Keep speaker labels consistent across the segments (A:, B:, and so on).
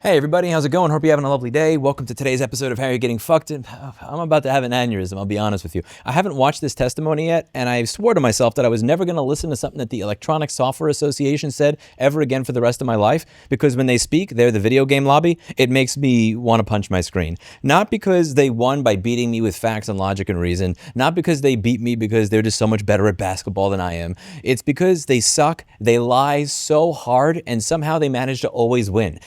A: Hey everybody, how's it going? Hope you're having a lovely day. Welcome to today's episode of How You're Getting Fucked. I'm about to have an aneurysm, I'll be honest with you. I haven't watched this testimony yet, and I swore to myself that I was never going to listen to something that the Electronic Software Association said ever again for the rest of my life, because when they speak, they're the video game lobby. It makes me want to punch my screen. Not because they won by beating me with facts and logic and reason, not because they beat me because they're just so much better at basketball than I am. It's because they suck, they lie so hard, and somehow they manage to always win.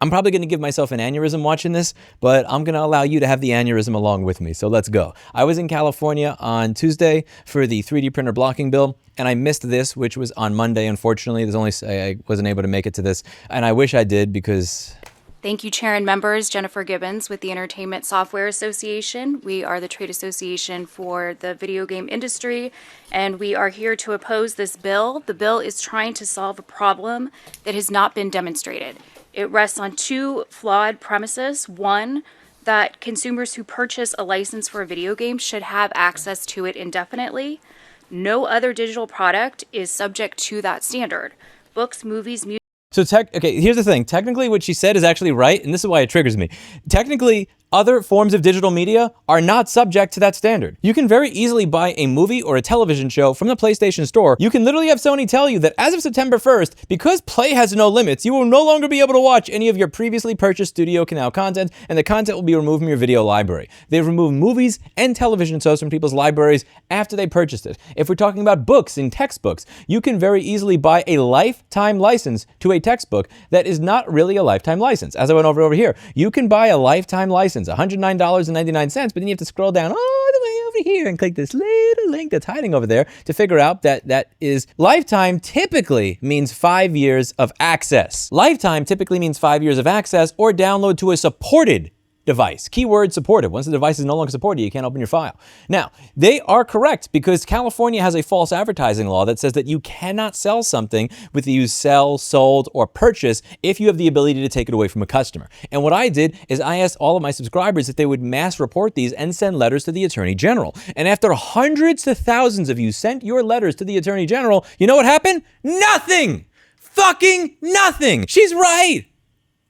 A: I'm probably going to give myself an aneurysm watching this, but I'm going to allow you to have the aneurysm along with me. So let's go. I was in California on Tuesday for the 3D printer blocking bill, and I missed this, which was on Monday. Unfortunately, I wasn't able to make it to this, and I wish I did because...
B: Thank you, Chair and members. Jennifer Gibbons with the Entertainment Software Association. We are the trade association for the video game industry, and we are here to oppose this bill. The bill is trying to solve a problem that has not been demonstrated. It rests on two flawed premises. One, that consumers who purchase a license for a video game should have access to it indefinitely. No other digital product is subject to that standard. Books, movies, music.
A: Okay, here's the thing. Technically, what she said is actually right, and this is why it triggers me. Technically, other forms of digital media are not subject to that standard. You can very easily buy a movie or a television show from the PlayStation Store. You can literally have Sony tell you that as of September 1st, because Play has no limits, you will no longer be able to watch any of your previously purchased Studio Canal content, and the content will be removed from your video library. They've removed movies and television shows from people's libraries after they purchased it. If we're talking about books and textbooks, you can very easily buy a lifetime license to a textbook that is not really a lifetime license. As I went over here, you can buy a lifetime license, $109.99, but then you have to scroll down all the way over here and click this little link that's hiding over there to figure out that is lifetime typically means 5 years of access. Lifetime typically means 5 years of access or download to a supported device. Keyword supported. Once the device is no longer supported, you can't open your file. Now, they are correct because California has a false advertising law that says that you cannot sell something with the use sell, sold, or purchase if you have the ability to take it away from a customer. And what I did is I asked all of my subscribers if they would mass report these and send letters to the Attorney General. And after hundreds to thousands of you sent your letters to the Attorney General, you know what happened? Nothing! Fucking nothing! She's right!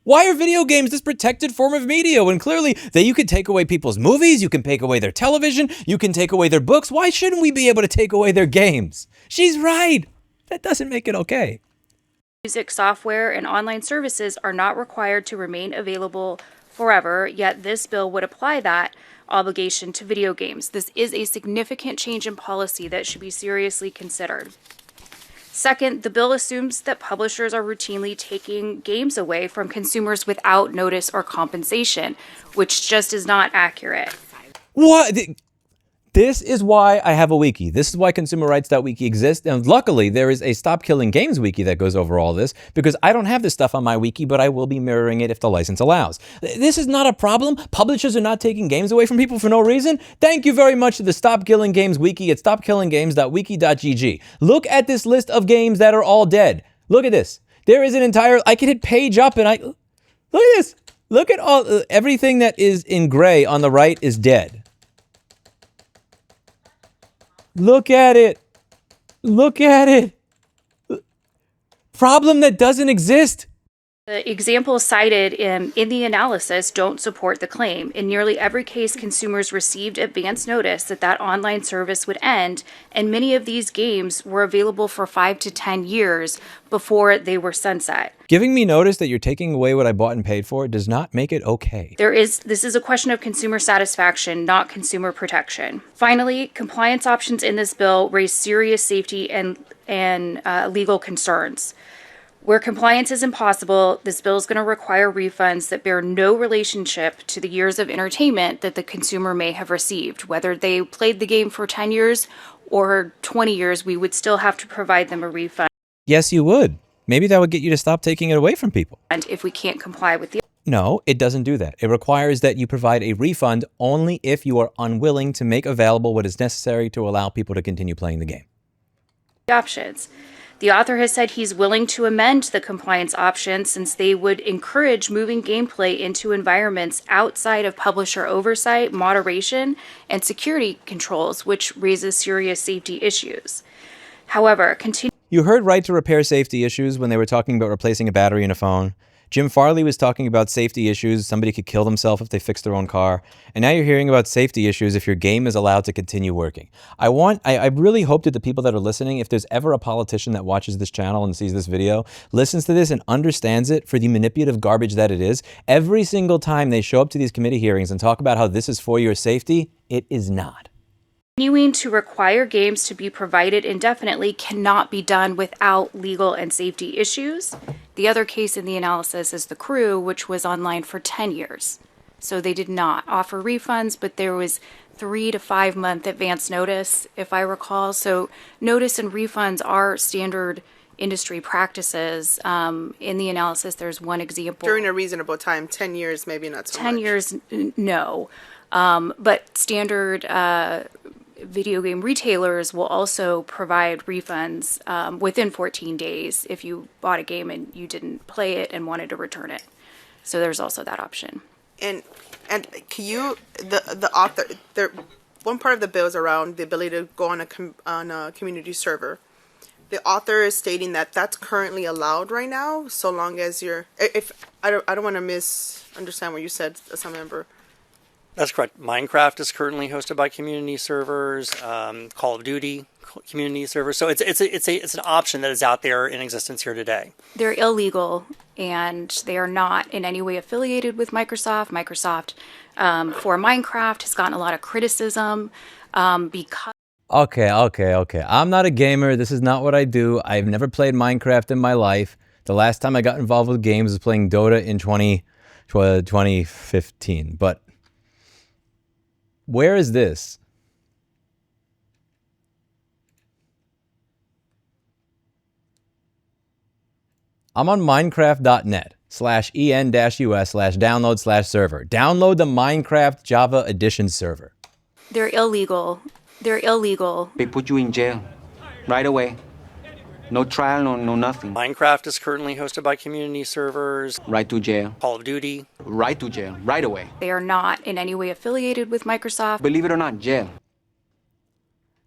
A: Why are video games this protected form of media when clearly you could take away people's movies, you can take away their television, you can take away their books? Why shouldn't we be able to take away their games? She's right. That doesn't make it okay.
B: Music, software, and online services are not required to remain available forever, yet this bill would apply that obligation to video games. This is a significant change in policy that should be seriously considered. Second, the bill assumes that publishers are routinely taking games away from consumers without notice or compensation, which just is not accurate.
A: What? This is why I have a wiki. This is why consumerrights.wiki exists. And luckily, there is a StopKillingGames wiki that goes over all this because I don't have this stuff on my wiki, but I will be mirroring it if the license allows. This is not a problem. Publishers are not taking games away from people for no reason. Thank you very much to the Stop Killing Games wiki at stopkillinggames.wiki.gg. Look at this list of games that are all dead. Look at this. There is an entire, I can hit page up and look at this. Look at everything that is in gray on the right is dead. Look at it. Look at it. Problem that doesn't exist.
B: The examples cited in the analysis don't support the claim. In nearly every case, consumers received advance notice that online service would end, and many of these games were available for 5 to 10 years before they were sunset.
A: Giving me notice that you're taking away what I bought and paid for does not make it okay.
B: This is a question of consumer satisfaction, not consumer protection. Finally, compliance options in this bill raise serious safety and legal concerns. Where compliance is impossible, this bill is going to require refunds that bear no relationship to the years of entertainment that the consumer may have received. Whether they played the game for 10 years or 20 years, we would still have to provide them a refund.
A: Yes, you would. Maybe that would get you to stop taking it away from people.
B: And if we can't comply with the...
A: No, it doesn't do that. It requires that you provide a refund only if you are unwilling to make available what is necessary to allow people to continue playing the game.
B: Options. The author has said he's willing to amend the compliance options since they would encourage moving gameplay into environments outside of publisher oversight, moderation, and security controls, which raises serious safety issues. However,
A: You heard right to repair safety issues when they were talking about replacing a battery in a phone. Jim Farley was talking about safety issues. Somebody could kill themselves if they fix their own car. And now you're hearing about safety issues if your game is allowed to continue working. I really hope that the people that are listening, if there's ever a politician that watches this channel and sees this video, listens to this and understands it for the manipulative garbage that it is. Every single time they show up to these committee hearings and talk about how this is for your safety, it is not.
B: Continuing to require games to be provided indefinitely cannot be done without legal and safety issues. The other case in the analysis is The Crew, which was online for 10 years. So they did not offer refunds, but there was 3 to 5 month advance notice, if I recall. So notice and refunds are standard industry practices. In the analysis, there's one example.
C: During a reasonable time, 10 years, maybe not so much.
B: 10 years, no. But standard video game retailers will also provide refunds within 14 days if you bought a game and you didn't play it and wanted to return it. So there's also that option.
C: And can you, the author, one part of the bill is around the ability to go on a community server. The author is stating that that's currently allowed right now, so long as you're, if I don't want to misunderstand what you said, as a member.
D: That's correct. Minecraft is currently hosted by community servers. Call of Duty community servers. So it's an option that is out there in existence here today.
B: They're illegal and they are not in any way affiliated with Microsoft. Microsoft for Minecraft has gotten a lot of criticism because.
A: Okay. I'm not a gamer. This is not what I do. I've never played Minecraft in my life. The last time I got involved with games was playing Dota in 2015. But where is this? I'm on minecraft.net/en-us/download/server. Download the Minecraft Java Edition server.
B: They're illegal. They're illegal.
E: They put you in jail right away. No trial, no nothing.
D: Minecraft is currently hosted by community servers.
E: Right to jail.
D: Call of Duty.
E: Right to jail, right away.
B: They are not in any way affiliated with Microsoft.
E: Believe it or not, jail.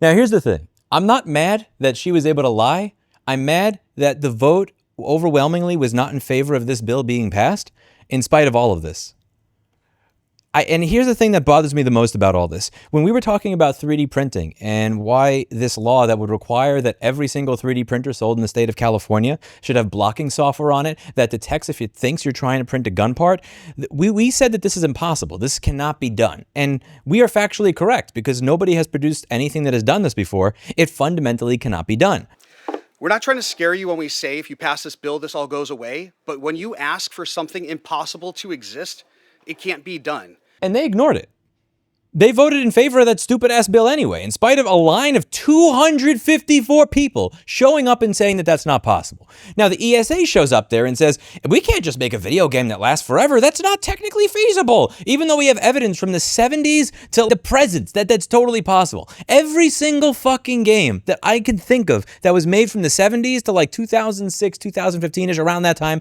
A: Now, here's the thing. I'm not mad that she was able to lie. I'm mad that the vote overwhelmingly was not in favor of this bill being passed, in spite of all of this. And here's the thing that bothers me the most about all this. When we were talking about 3D printing and why this law that would require that every single 3D printer sold in the state of California should have blocking software on it that detects if it thinks you're trying to print a gun part, we said that this is impossible. This cannot be done. And we are factually correct because nobody has produced anything that has done this before. It fundamentally cannot be done.
F: We're not trying to scare you when we say if you pass this bill, this all goes away. But when you ask for something impossible to exist, it can't be done.
A: And they ignored it. They voted in favor of that stupid-ass bill anyway, in spite of a line of 254 people showing up and saying that that's not possible. Now, the ESA shows up there and says, we can't just make a video game that lasts forever. That's not technically feasible, even though we have evidence from the 70s to the present that that's totally possible. Every single fucking game that I can think of that was made from the 70s to like 2006, 2015-ish, around that time,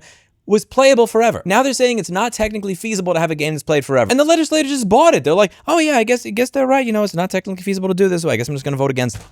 A: was playable forever. Now they're saying it's not technically feasible to have a game that's played forever. And the legislators just bought it. They're like, oh yeah, I guess they're right. You know, it's not technically feasible to do this, so I guess I'm just gonna vote against it.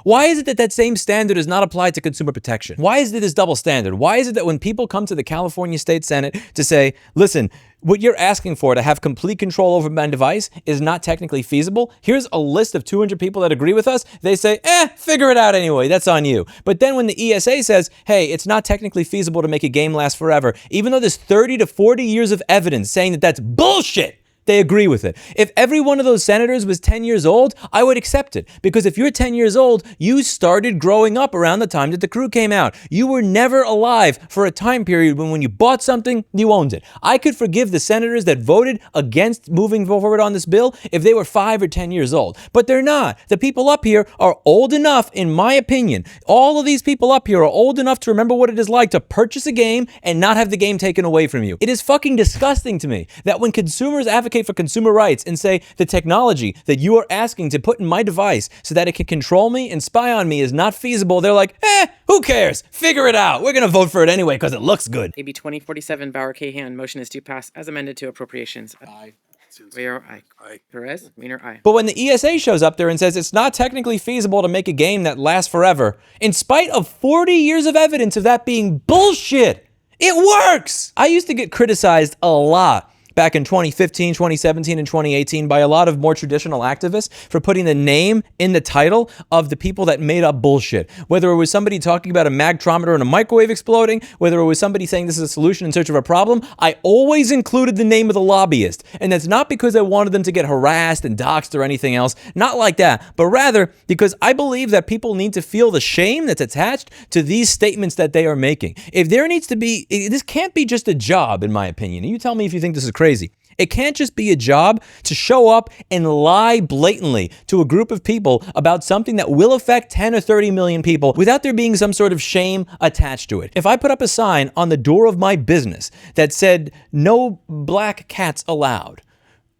A: Why is it that that same standard is not applied to consumer protection? Why is it this double standard? Why is it that when people come to the California State Senate to say, listen, what you're asking for to have complete control over my device is not technically feasible. Here's a list of 200 people that agree with us. They say, figure it out anyway. That's on you. But then when the ESA says, hey, it's not technically feasible to make a game last forever, even though there's 30 to 40 years of evidence saying that that's bullshit, they agree with it. If every one of those senators was 10 years old, I would accept it. Because if you're 10 years old, you started growing up around the time that The Crew came out. You were never alive for a time period when you bought something, you owned it. I could forgive the senators that voted against moving forward on this bill if they were 5 or 10 years old. But they're not. The people up here are old enough, in my opinion. All of these people up here are old enough to remember what it is like to purchase a game and not have the game taken away from you. It is fucking disgusting to me that when consumers advocate for consumer rights and say the technology that you are asking to put in my device so that it can control me and spy on me is not feasible, they're like, who cares? Figure it out. We're going to vote for it anyway because it looks good.
G: AB 2047, Bauer Cahan. Motion is to pass as amended to appropriations.
F: Aye.
G: Weir, aye. Perez, Wiener, aye.
A: But when the ESA shows up there and says it's not technically feasible to make a game that lasts forever, in spite of 40 years of evidence of that being bullshit, it works! I used to get criticized a lot back in 2015, 2017, and 2018 by a lot of more traditional activists for putting the name in the title of the people that made up bullshit. Whether it was somebody talking about a magtrometer and a microwave exploding, whether it was somebody saying this is a solution in search of a problem, I always included the name of the lobbyist. And that's not because I wanted them to get harassed and doxxed or anything else. Not like that. But rather because I believe that people need to feel the shame that's attached to these statements that they are making. If there needs to be, this can't be just a job, in my opinion. You tell me if you think this is crazy. It can't just be a job to show up and lie blatantly to a group of people about something that will affect 10 or 30 million people without there being some sort of shame attached to it. If I put up a sign on the door of my business that said, "No black cats allowed,"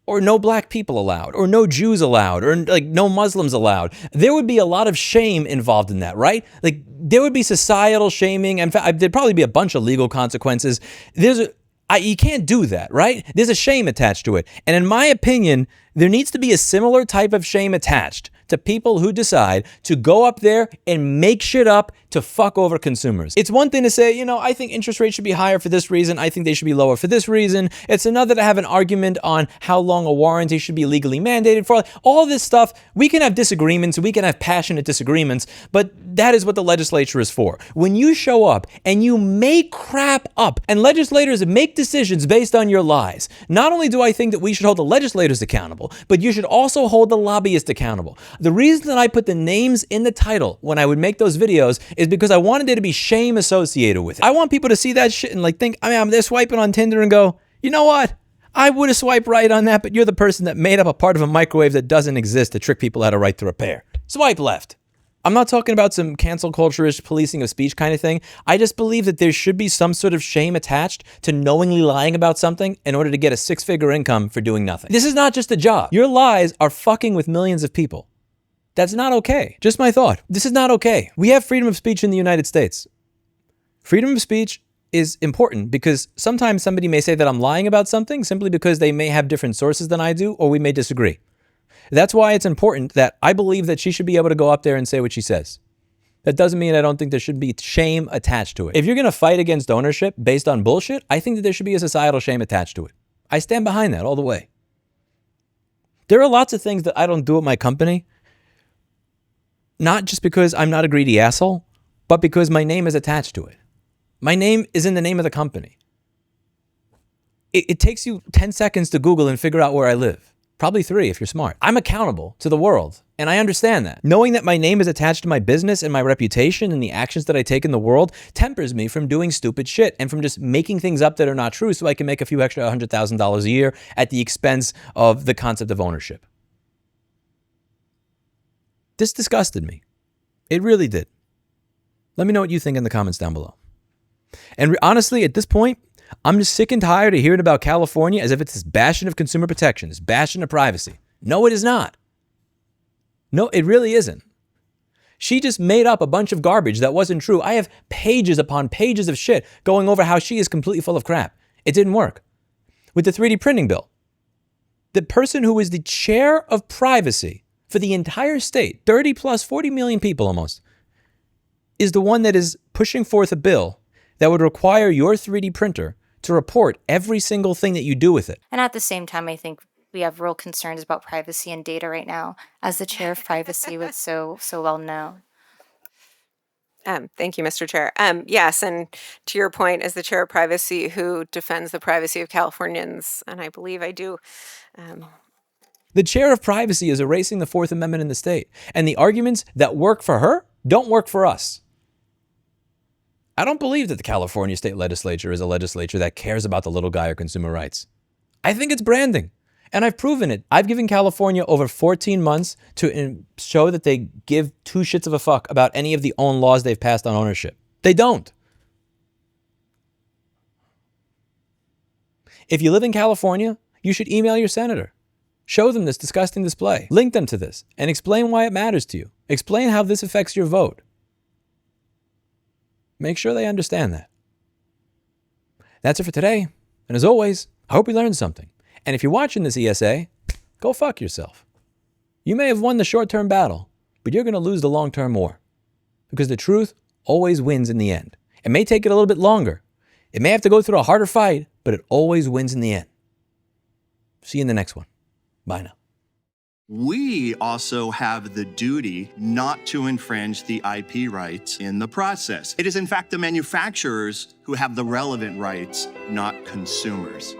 A: or "No black people allowed," or "No Jews allowed," or like "No Muslims allowed," there would be a lot of shame involved in that, right? Like there would be societal shaming. In fact, there'd probably be a bunch of legal consequences. You can't do that, right? There's a shame attached to it. And in my opinion, there needs to be a similar type of shame attached to people who decide to go up there and make shit up to fuck over consumers. It's one thing to say, I think interest rates should be higher for this reason. I think they should be lower for this reason. It's another to have an argument on how long a warranty should be legally mandated for. All this stuff, we can have disagreements, we can have passionate disagreements, but that is what the legislature is for. When you show up and you make crap up and legislators make decisions based on your lies, not only do I think that we should hold the legislators accountable, but you should also hold the lobbyists accountable. The reason that I put the names in the title when I would make those videos is because I wanted there to be shame associated with it. I want people to see that shit and think, they're swiping on Tinder and go, you know what? I would have swiped right on that, but you're the person that made up a part of a microwave that doesn't exist to trick people out of right to repair. Swipe left. I'm not talking about some cancel culture-ish policing of speech kind of thing. I just believe that there should be some sort of shame attached to knowingly lying about something in order to get a six-figure income for doing nothing. This is not just a job. Your lies are fucking with millions of people. That's not okay. Just my thought. This is not okay. We have freedom of speech in the United States. Freedom of speech is important because sometimes somebody may say that I'm lying about something simply because they may have different sources than I do, or we may disagree. That's why it's important that I believe that she should be able to go up there and say what she says. That doesn't mean I don't think there should be shame attached to it. If you're going to fight against ownership based on bullshit, I think that there should be a societal shame attached to it. I stand behind that all the way. There are lots of things that I don't do at my company, not just because I'm not a greedy asshole, but because my name is attached to it. My name is in the name of the company. It takes you 10 seconds to Google and figure out where I live. Probably 3 if you're smart. I'm accountable to the world, and I understand that. Knowing that my name is attached to my business and my reputation and the actions that I take in the world tempers me from doing stupid shit and from just making things up that are not true so I can make a few extra $100,000 a year at the expense of the concept of ownership. This disgusted me. It really did. Let me know what you think in the comments down below. And honestly, at this point, I'm just sick and tired of hearing about California as if it's this bastion of consumer protection, this bastion of privacy. No, it is not. No, it really isn't. She just made up a bunch of garbage that wasn't true. I have pages upon pages of shit going over how she is completely full of crap. It didn't work. With the 3D printing bill, the person who is the chair of privacy for the entire state, 30 plus 40 million people almost, is the one that is pushing forth a bill that would require your 3D printer to report every single thing that you do with it.
H: And at the same time, I think we have real concerns about privacy and data right now, as the chair of privacy was so well known.
I: Thank you, Mr. Chair. Yes, and to your point, as the chair of privacy who defends the privacy of Californians, and I believe I do.
A: The chair of privacy is erasing the Fourth Amendment in the state. And the arguments that work for her don't work for us. I don't believe that the California state legislature is a legislature that cares about the little guy or consumer rights. I think it's branding. And I've proven it. I've given California over 14 months to show that they give 2 shits of a fuck about any of the own laws they've passed on ownership. They don't. If you live in California, you should email your senator. Show them this disgusting display. Link them to this and explain why it matters to you. Explain how this affects your vote. Make sure they understand that. That's it for today. And as always, I hope you learned something. And if you're watching this ESA, go fuck yourself. You may have won the short-term battle, but you're going to lose the long-term war. Because the truth always wins in the end. It may take it a little bit longer. It may have to go through a harder fight, but it always wins in the end. See you in the next one. Bye now.
J: We also have the duty not to infringe the IP rights in the process. It is in fact the manufacturers who have the relevant rights, not consumers.